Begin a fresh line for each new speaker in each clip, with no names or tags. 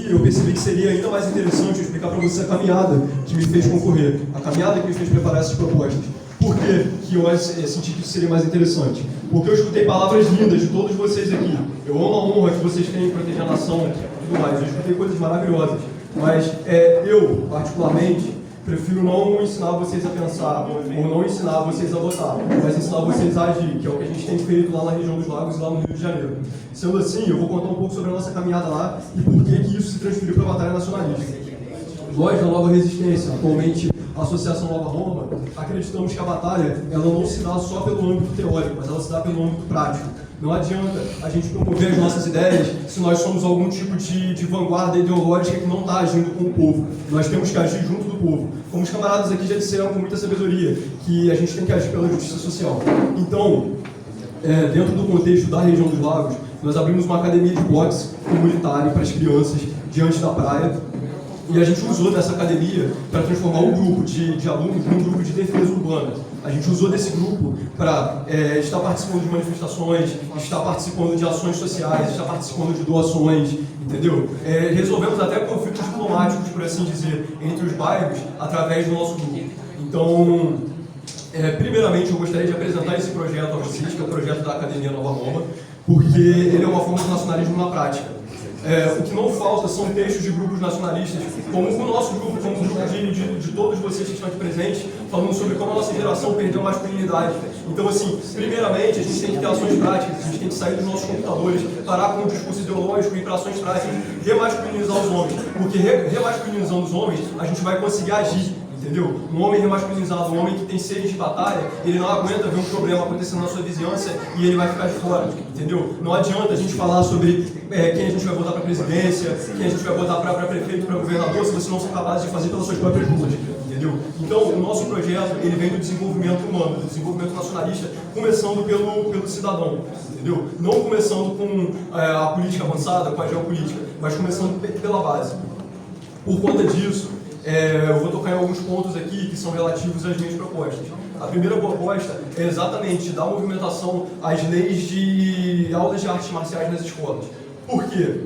aqui, eu percebi que seria ainda mais interessante eu explicar para você a caminhada que me fez concorrer, a caminhada que me fez preparar essas propostas. Por que eu senti que isso seria mais interessante? Porque eu escutei palavras lindas de todos vocês aqui. Eu amo a honra que vocês têm em proteger a nação e tudo mais. Eu escutei coisas maravilhosas. Mas eu, particularmente, prefiro não ensinar vocês a pensar ou não ensinar vocês a votar, mas ensinar vocês a agir, que é o que a gente tem feito lá na região dos Lagos e lá no Rio de Janeiro. Sendo assim, eu vou contar um pouco sobre a nossa caminhada lá e por que isso se transferiu para a Batalha Nacionalista. Nós, da Nova Resistência, atualmente a Associação Nova Roma, acreditamos que a batalha ela não se dá só pelo âmbito teórico, mas ela se dá pelo âmbito prático. Não adianta a gente promover as nossas ideias se nós somos algum tipo de vanguarda ideológica que não está agindo com o povo. Nós temos que agir junto do povo. Como os camaradas aqui já disseram com muita sabedoria, que a gente tem que agir pela justiça social. Então, dentro do contexto da região dos Lagos, nós abrimos uma academia de boxe comunitária para as crianças diante da praia. E a gente usou dessa academia para transformar um grupo de alunos num grupo de defesa urbana. A gente usou desse grupo para estar participando de manifestações, estar participando de ações sociais, estar participando de doações, entendeu? Resolvemos até conflitos diplomáticos, por assim dizer, entre os bairros, através do nosso grupo. Então, primeiramente, eu gostaria de apresentar esse projeto a vocês, que é o projeto da Academia Nova Roma, porque ele é uma forma de nacionalismo na prática. O que não falta são textos de grupos nacionalistas, como o nosso grupo, como o grupo de todos vocês que estão aqui presentes, falando sobre como a nossa geração perdeu a masculinidade. Então, assim, primeiramente, a gente tem que ter ações práticas, a gente tem que sair dos nossos computadores, parar com o discurso ideológico e ir para ações práticas, remasculinizar os homens, porque remasculinizando os homens, a gente vai conseguir agir. Entendeu? Um homem remasculinizado, um homem que tem sede de batalha, ele não aguenta ver um problema acontecendo na sua vizinhança e ele vai ficar de fora, entendeu? Não adianta a gente falar sobre quem a gente vai votar para a presidência, quem a gente vai votar para prefeito, para governador, se vocês não são capazes de fazer pelas suas próprias ruas, entendeu? Então, o nosso projeto, ele vem do desenvolvimento humano, do desenvolvimento nacionalista, começando pelo cidadão, entendeu? Não começando com a política avançada, com a geopolítica, mas começando pela base. Por conta disso, eu vou tocar em alguns pontos aqui que são relativos às minhas propostas. A primeira proposta é exatamente dar movimentação às leis de aulas de artes marciais nas escolas. Por quê?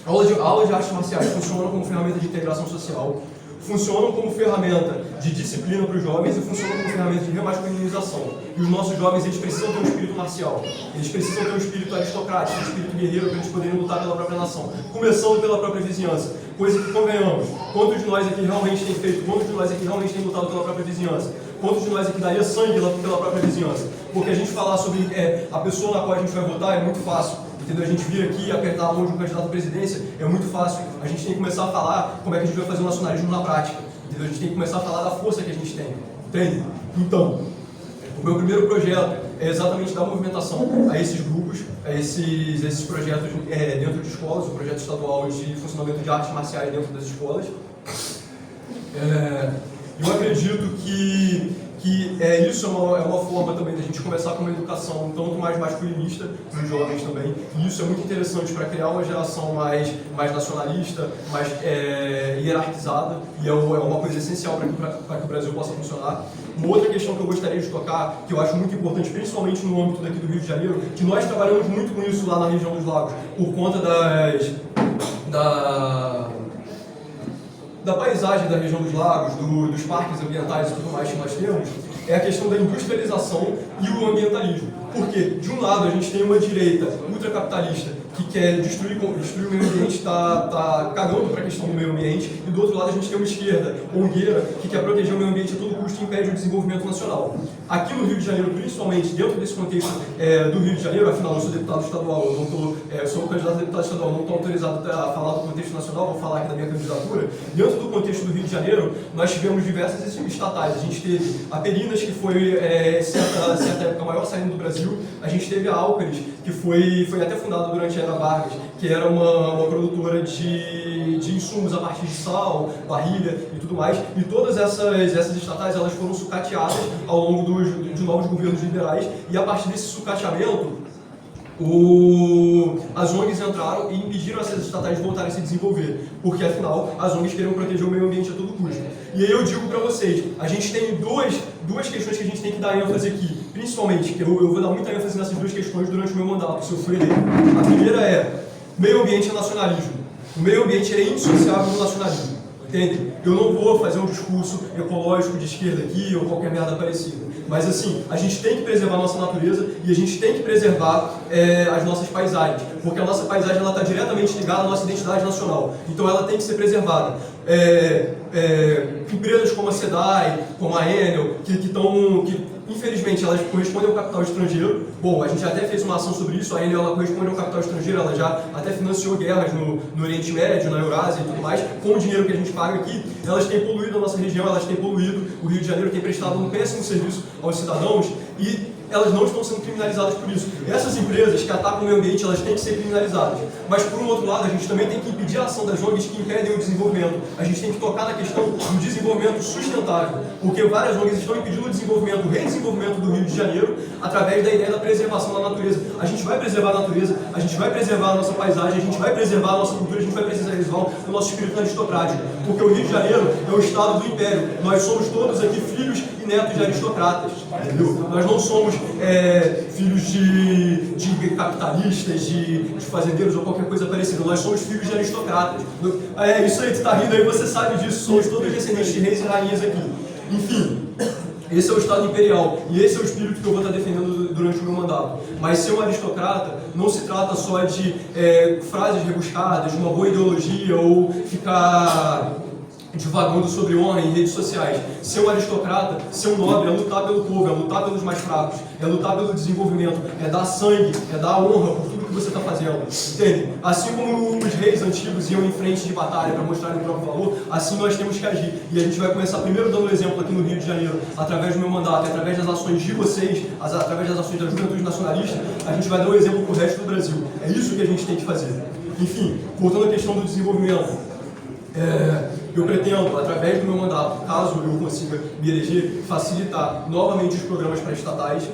Aulas de artes marciais funcionam como ferramenta de integração social, funcionam como ferramenta de disciplina para os jovens e funcionam como ferramenta de remasculinização. E os nossos jovens, eles precisam ter um espírito marcial, eles precisam ter um espírito aristocrático, um espírito guerreiro para eles poderem lutar pela própria nação, começando pela própria vizinhança. Coisa que, convenhamos, quantos de nós aqui realmente tem feito, quantos de nós aqui realmente tem lutado pela própria vizinhança? Quantos de nós aqui daria sangue pela própria vizinhança? Porque a gente falar sobre a pessoa na qual a gente vai votar é muito fácil. Entendeu? A gente vir aqui e apertar a mão de um candidato à presidência é muito fácil. A gente tem que começar a falar como é que a gente vai fazer o nacionalismo na prática. Entendeu? A gente tem que começar a falar da força que a gente tem. Entende? Então, o meu primeiro projeto é exatamente dar movimentação a esses grupos, a esses projetos dentro de escolas, o projeto estadual de funcionamento de artes marciais dentro das escolas. Eu acredito que isso é uma forma também da gente começar com uma educação um tanto mais masculinista para os jovens também. E isso é muito interessante para criar uma geração mais nacionalista, mais hierarquizada, e é uma coisa essencial para que o Brasil possa funcionar. Uma outra questão que eu gostaria de tocar, que eu acho muito importante, principalmente no âmbito daqui do Rio de Janeiro, que nós trabalhamos muito com isso lá na região dos Lagos, por conta da paisagem da região dos lagos, dos parques ambientais e tudo mais que nós temos, é a questão da industrialização e o ambientalismo. Porque, de um lado, a gente tem uma direita ultracapitalista que quer destruir o meio ambiente, está cagando para a questão do meio ambiente, e do outro lado a gente tem uma esquerda ongueira que quer proteger o meio ambiente a todo custo e impede o desenvolvimento nacional. Aqui no Rio de Janeiro, principalmente dentro desse contexto do Rio de Janeiro, afinal eu sou deputado estadual, eu sou candidato a deputado estadual, não estou autorizado a falar do contexto nacional, vou falar aqui da minha candidatura. Dentro do contexto do Rio de Janeiro, nós tivemos diversas estatais. A gente teve a Perinas, que foi, certa época, a maior saindo do Brasil. A gente teve a Álcaris, que foi até fundada durante a Era Vargas, que era uma produtora de insumos a partir de sal, barrilha e tudo mais. E todas essas estatais elas foram sucateadas ao longo de novos governos liberais. E a partir desse sucateamento, as ONGs entraram e impediram essas estatais de voltarem a se desenvolver, porque afinal as ONGs queriam proteger o meio ambiente a todo custo. E aí eu digo para vocês, a gente tem duas questões que a gente tem que dar ênfase aqui, principalmente, que eu vou dar muita ênfase nessas duas questões durante o meu mandato, se eu for eleito. A primeira é, meio ambiente é nacionalismo. O meio ambiente é indissociável do nacionalismo, entende? Eu não vou fazer um discurso ecológico de esquerda aqui ou qualquer merda parecida. Mas assim, a gente tem que preservar a nossa natureza e a gente tem que preservar as nossas paisagens, porque a nossa paisagem está diretamente ligada à nossa identidade nacional, então ela tem que ser preservada. Empresas como a SEDAI, como a Enel, que infelizmente elas correspondem ao capital estrangeiro. Bom, a gente até fez uma ação sobre isso, a Enel ela corresponde ao capital estrangeiro, ela já até financiou guerras no Oriente Médio, na Eurásia e tudo mais, com o dinheiro que a gente paga aqui. Elas têm poluído a nossa região, elas têm poluído, o Rio de Janeiro tem prestado um péssimo serviço aos cidadãos e elas não estão sendo criminalizadas por isso. Essas empresas que atacam o meio ambiente, elas têm que ser criminalizadas. Mas, por um outro lado, a gente também tem que impedir a ação das ONGs que impedem o desenvolvimento. A gente tem que tocar na questão do desenvolvimento sustentável, porque várias ONGs estão impedindo o desenvolvimento, o redesenvolvimento do Rio de Janeiro através da ideia da preservação da natureza. A gente vai preservar a natureza, a gente vai preservar a nossa paisagem, a gente vai preservar a nossa cultura, a gente vai preservar o nosso espírito aristocrático, porque o Rio de Janeiro é o estado do império. Nós somos todos aqui filhos e netos de aristocratas, entendeu? Nós não somos filhos de capitalistas, de fazendeiros ou qualquer coisa parecida. Nós somos filhos de aristocratas. Isso aí, tu tá rindo aí, você sabe disso. Somos todos descendentes de reis e rainhas aqui. Enfim, esse é o Estado imperial e esse é o espírito que eu vou estar defendendo durante o meu mandato. Mas ser um aristocrata não se trata só de frases rebuscadas, de uma boa ideologia ou ficar divagando sobre honra em redes sociais. Ser um aristocrata, ser um nobre, é lutar pelo povo, é lutar pelos mais fracos, é lutar pelo desenvolvimento, é dar sangue, é dar honra por tudo que você está fazendo, entende? Assim como os reis antigos iam em frente de batalha para mostrar o próprio valor, assim nós temos que agir. E a gente vai começar primeiro dando um exemplo aqui no Rio de Janeiro, através do meu mandato, através das ações de vocês, através das ações da juventude nacionalista, a gente vai dar um exemplo para o resto do Brasil. É isso que a gente tem que fazer. Enfim, voltando à questão do desenvolvimento, eu pretendo, através do meu mandato, caso eu consiga me eleger, facilitar novamente os programas pré-estatais,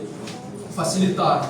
facilitar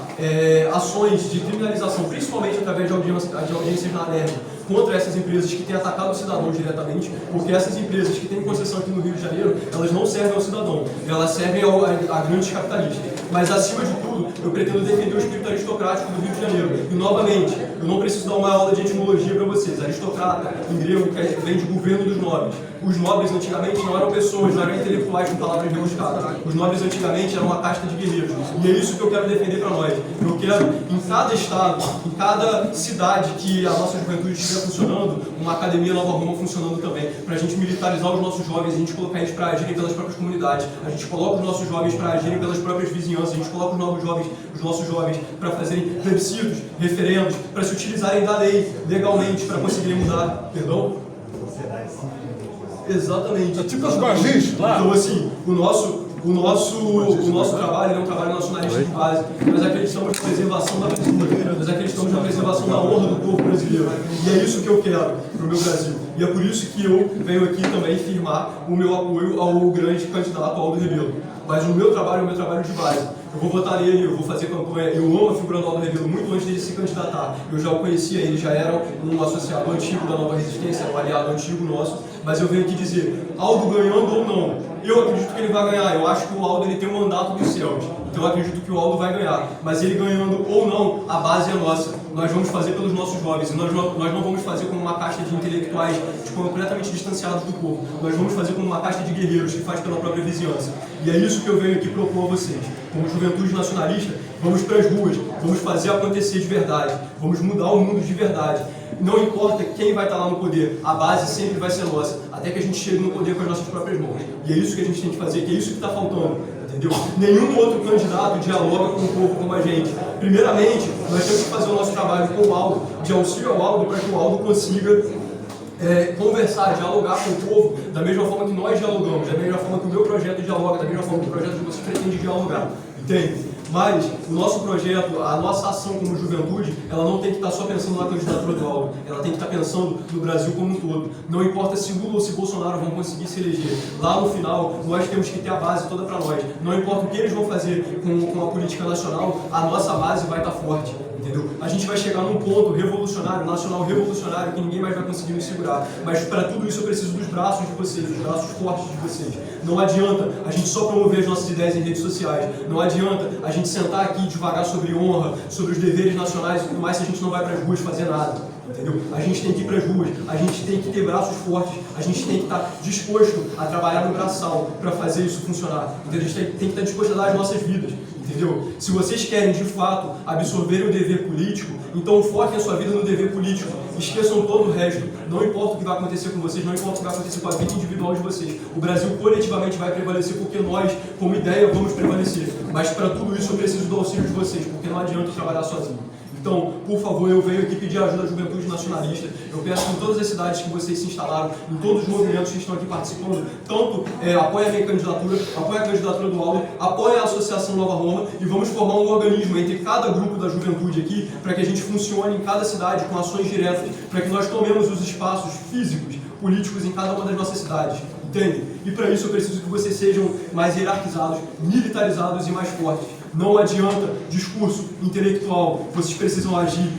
ações de criminalização, principalmente através de audiências na ANERJ, contra essas empresas que têm atacado o cidadão diretamente, porque essas empresas que têm concessão aqui no Rio de Janeiro, elas não servem ao cidadão, elas servem a grandes capitalistas. Mas, acima de tudo, eu pretendo defender o espírito aristocrático do Rio de Janeiro. E, novamente, eu não preciso dar uma aula de etimologia para vocês. Aristocrata, em grego, vem de governo dos nobres. Os nobres, antigamente, não eram pessoas, não eram intelectuais com palavras rebuscadas. Os nobres, antigamente, eram uma casta de guerreiros. E é isso que eu quero defender para nós. Eu quero, em cada estado, em cada cidade que a nossa juventude estiver funcionando, uma academia Nova Roma funcionando também, para a gente militarizar os nossos jovens, a gente colocar eles para agirem pelas próprias comunidades, a gente coloca os nossos jovens para agirem pelas próprias vizinhanças, a gente coloca os nossos jovens para fazerem plebiscitos, referendos, para se utilizarem da lei legalmente, para conseguirem mudar, perdão? Exatamente.
É tipo as bagis, claro.
Então, assim, o nosso trabalho é um trabalho nacionalista de base. Nós acreditamos na preservação da cultura, nós acreditamos na preservação da honra do povo brasileiro. E é isso que eu quero para o meu Brasil. E é por isso que eu venho aqui também firmar o meu apoio ao grande candidato Aldo Rebelo. Mas o meu trabalho é o meu trabalho de base. Eu vou votar nele, eu vou fazer campanha. Eu amo a figura do Aldo Rebelo muito antes dele se candidatar. Eu já o conhecia, ele já era um associado antigo da Nova Resistência, um aliado antigo nosso. Mas eu venho aqui dizer, Aldo ganhando ou não, eu acredito que ele vai ganhar. Eu acho que o Aldo ele tem um mandato dos céus. Então eu acredito que o Aldo vai ganhar. Mas ele ganhando ou não, a base é nossa. Nós vamos fazer pelos nossos jovens. E nós não vamos fazer como uma casta de intelectuais completamente distanciados do povo. Nós vamos fazer como uma casta de guerreiros que faz pela própria vizinhança. E é isso que eu venho aqui propor a vocês. Como juventude nacionalista, vamos para as ruas, vamos fazer acontecer de verdade. Vamos mudar o mundo de verdade. Não importa quem vai estar lá no poder, a base sempre vai ser nossa, até que a gente chegue no poder com as nossas próprias mãos. E é isso que a gente tem que fazer, que é isso que está faltando, entendeu? Nenhum outro candidato dialoga com o povo como a gente. Primeiramente, nós temos que fazer o nosso trabalho com o Aldo, de auxílio ao Aldo, para que o Aldo consiga conversar, dialogar com o povo da mesma forma que nós dialogamos, da mesma forma que o meu projeto dialoga, da mesma forma que o projeto de vocês pretende dialogar, entende? Mas o nosso projeto, a nossa ação como juventude, ela não tem que estar só pensando na candidatura do Aldo, ela tem que estar pensando no Brasil como um todo. Não importa se Lula ou se Bolsonaro vão conseguir se eleger. Lá no final, nós temos que ter a base toda para nós. Não importa o que eles vão fazer com a política nacional, a nossa base vai estar forte. Entendeu? A gente vai chegar num ponto revolucionário, nacional revolucionário, que ninguém mais vai conseguir nos segurar. Mas para tudo isso eu preciso dos braços de vocês, dos braços fortes de vocês. Não adianta a gente só promover as nossas ideias em redes sociais. Não adianta a gente sentar aqui e devagar sobre honra, sobre os deveres nacionais e tudo mais, se a gente não vai para as ruas fazer nada. entendeu? A gente tem que ir para as ruas, a gente tem que ter braços fortes, a gente tem que estar disposto a trabalhar no braçal para fazer isso funcionar, entendeu? A gente tem que estar disposto a dar as nossas vidas, entendeu? Se vocês querem, de fato, absorverem o dever político, então foquem a sua vida no dever político, esqueçam todo o resto, não importa o que vai acontecer com vocês, não importa o que vai acontecer com a vida individual de vocês, o Brasil coletivamente vai prevalecer porque nós, como ideia, vamos prevalecer, mas para tudo isso eu preciso do auxílio de vocês, porque não adianta trabalhar sozinho. Então, por favor, eu venho aqui pedir ajuda da juventude nacionalista. Eu peço em todas as cidades que vocês se instalaram, em todos os movimentos que estão aqui participando, tanto apoiem a minha candidatura, apoiem a candidatura do Alder, apoiem a Associação Nova Roma e vamos formar um organismo entre cada grupo da juventude aqui para que a gente funcione em cada cidade com ações diretas, para que nós tomemos os espaços físicos, políticos em cada uma das nossas cidades. Entende? E para isso eu preciso que vocês sejam mais hierarquizados, militarizados e mais fortes. Não adianta discurso intelectual, vocês precisam agir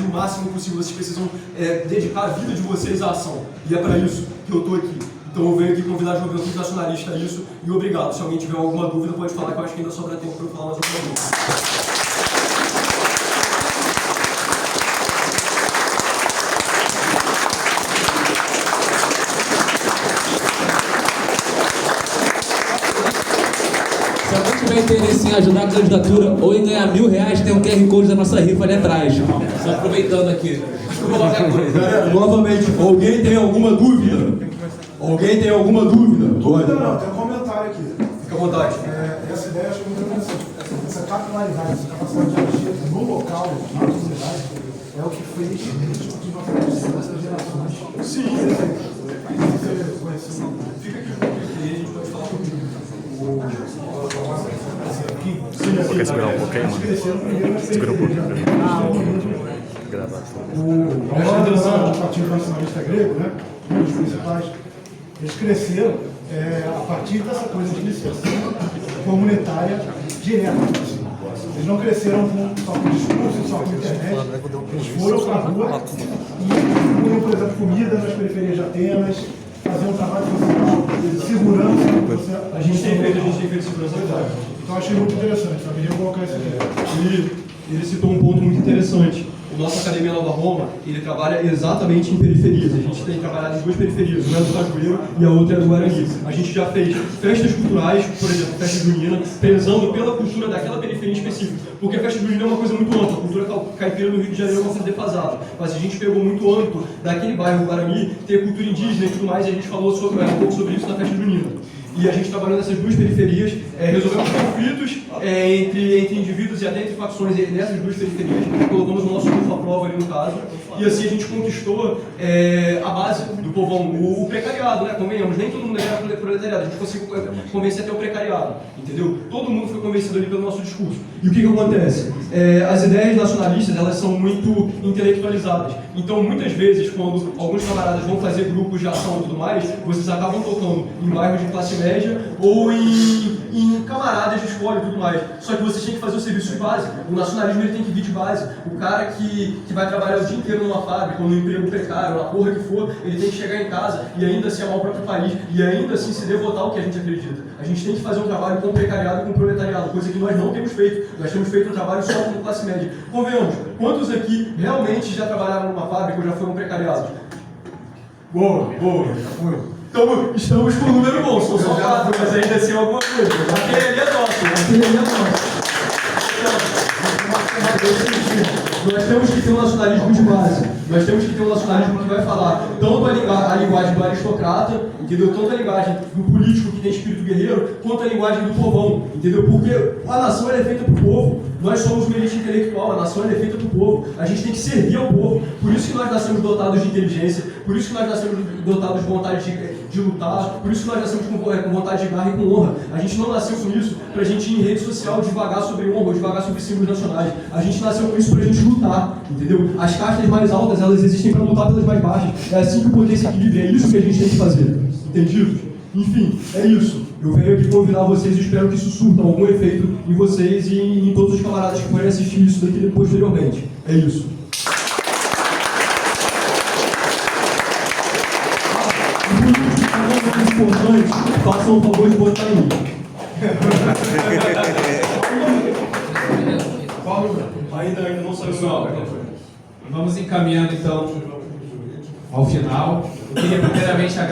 o máximo possível, vocês precisam dedicar a vida de vocês à ação. E é para isso que eu estou aqui. Então eu venho aqui convidar a juventude nacionalista a isso e obrigado. Se alguém tiver alguma dúvida pode falar, que eu acho que ainda sobra tempo para eu falar mais alguma coisa.
Interesse em ajudar a candidatura ou em ganhar R$1.000, tem um QR Code da nossa rifa ali atrás. Só aproveitando aqui.
Novamente, alguém tem alguma dúvida? Alguém tem alguma dúvida?
Não, tem um comentário aqui.
Fica à vontade.
Essa ideia eu acho muito interessante. Essa capilaridade, essa capacidade de agir no local, na comunidade, é o que fez que nós temos essas gerações.
Sim. Fica aqui. E a gente pode falar comigo.
Quer segurar um pouquinho, mano? Segura um pouquinho pra mim. Gravar.
O Partido Nacionalista Grego, né? Um dos principais, eles cresceram a partir dessa coisa de iniciação comunitária direta. Eles não cresceram só com discurso, só com internet. Eles foram para a rua e procuram, por exemplo, comida nas periferias de Atenas, fazer um trabalho social, segurança.
A gente tem feito segurança.
Então achei muito interessante, sabe? Eu colocar essa ideia.
Ele citou um ponto muito interessante. O nosso Academia Nova Roma, ele trabalha exatamente em periferias. A gente tem trabalhado em duas periferias, uma é do Cajueiro e a outra é do Guarani. A gente já fez festas culturais, por exemplo, festa junina, prezando pela cultura daquela periferia específica. Porque a festa junina é uma coisa muito ampla, a cultura caipira no Rio de Janeiro é uma coisa defasada. Mas a gente pegou muito âmbito daquele bairro Guarani, ter cultura indígena e tudo mais, e a gente falou um pouco sobre isso na festa junina. E a gente trabalhou nessas duas periferias, resolvemos conflitos entre indivíduos e até entre facções nessas duas periferias, colocamos o nosso grupo à prova ali no caso, e assim a gente conquistou a base do povão, o precariado, né? Convenhamos, nem todo mundo era proletariado, a gente conseguiu convencer até o precariado, entendeu? Todo mundo foi convencido ali pelo nosso discurso. E o que acontece? As ideias nacionalistas, elas são muito intelectualizadas, então muitas vezes quando alguns camaradas vão fazer grupos de ação e tudo mais, vocês acabam tocando em bairros de classe média ou em camaradas de escola e tudo mais. Só que vocês têm que fazer o serviço de base. O nacionalismo ele tem que vir de base. O cara que vai trabalhar o dia inteiro numa fábrica ou num emprego precário, na porra que for, ele tem que chegar em casa e ainda assim amar o próprio país e ainda assim se devotar ao que a gente acredita. A gente tem que fazer um trabalho com o precariado e com o proletariado, coisa que nós não temos feito. Nós temos feito um trabalho só com classe média. Convenhamos, quantos aqui realmente já trabalharam numa fábrica ou já foram precariados? Boa. Então, estamos com um número bom, sou só 4, mas ainda assim é alguma coisa. Aquele ali é nosso. Nós temos que ter um nacionalismo de base. Nós temos que ter um nacionalismo que vai falar tanto a linguagem do aristocrata, entendeu? Tanto a linguagem do político que tem espírito guerreiro, quanto a linguagem do povão, entendeu? Porque a nação é feita para o povo. Nós somos uma elite intelectual, a nação é feita para o povo. A gente tem que servir ao povo. Por isso que nós nascemos dotados de inteligência, por isso que nós nascemos dotados de vontade de lutar, por isso que nós nascemos com vontade de garra e com honra. A gente não nasceu com isso para a gente ir em rede social devagar sobre honra ou devagar sobre símbolos nacionais. A gente nasceu com isso para a gente lutar, entendeu? As castas mais altas, elas existem para lutar pelas mais baixas. É assim que o poder se equilibra, é isso que a gente tem que fazer. Entendido? Enfim, é isso. Eu venho aqui convidar vocês e espero que isso surta algum efeito em vocês e em todos os camaradas que forem assistir isso daqui posteriormente. É isso. Importante, façam o favor de botar em mim. Ainda não saiu o nome.
Vamos encaminhando então ao final. Eu queria primeiramente agradecer